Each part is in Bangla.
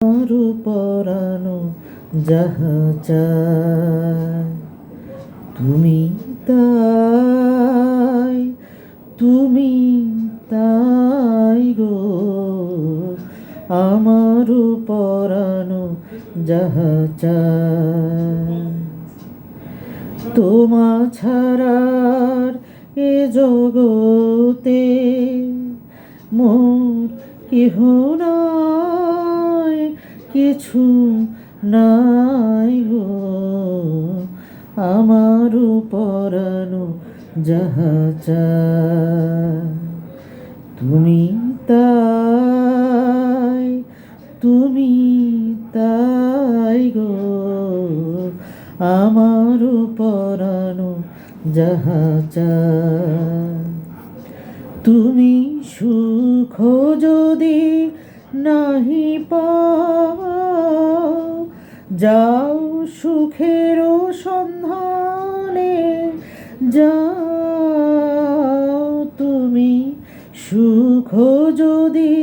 আমার পরানো যাহা চায় তুমি তাই, তুমি তাই গো। আমার পরানো যাহা চায় তোমা ছাড়ার এ জগতে মোর কেহ নাই, কিছু নাই গো। আমার পরানো যাহা চায় তুমি তাই, তুমি তাই গো। আমার পরানো যাহা চায় তুমি সুখ যদি নাহি পাও, যাও সুখের সন্ধানে যাও। তুমি সুখ যদি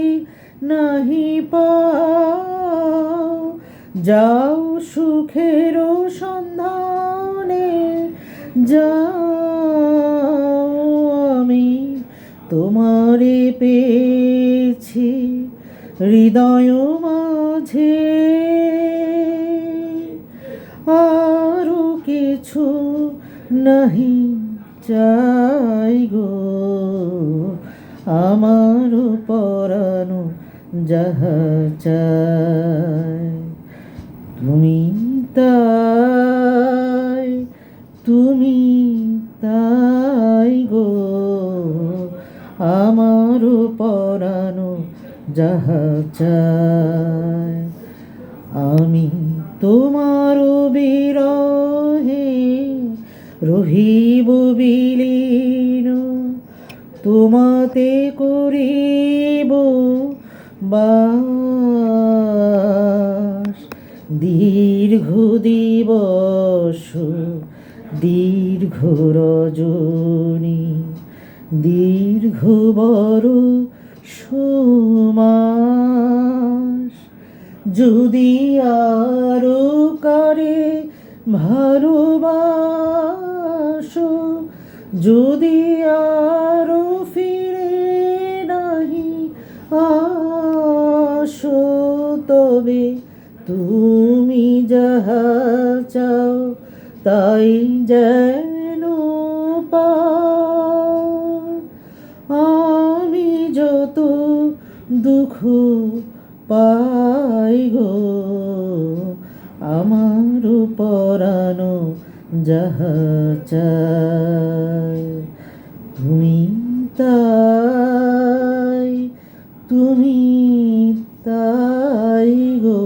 নাহি পাও, যাও সুখের সন্ধানে যাও। আমি তোমারে পেয়েছি হৃদয় মাঝে, আরো কিছু নাহি চাই গো। আমার পরানো যাহা চায় তুমি তাই, তুমি তাই গো। আমার পরানো যাহা চায় আমি তোমার বিরহে রহিব বিলীন, তোমাতে করিব বাস। দীর্ঘ দিবস দীর্ঘ রজনী, দীর্ঘ বরষমাস, যদি আরো করে ভালোবাসো, যদি আরো ফিরে নাহি আসো, তবে তুমি যাহা চাও তাই যেন পাও। আমি যত দুঃখ পাই গো, আমার পরানো যাহা চায় তুমি তাই, তুমি তাই গো।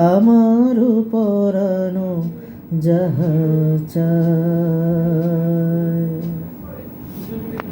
আমার পরানো যাহা চায়।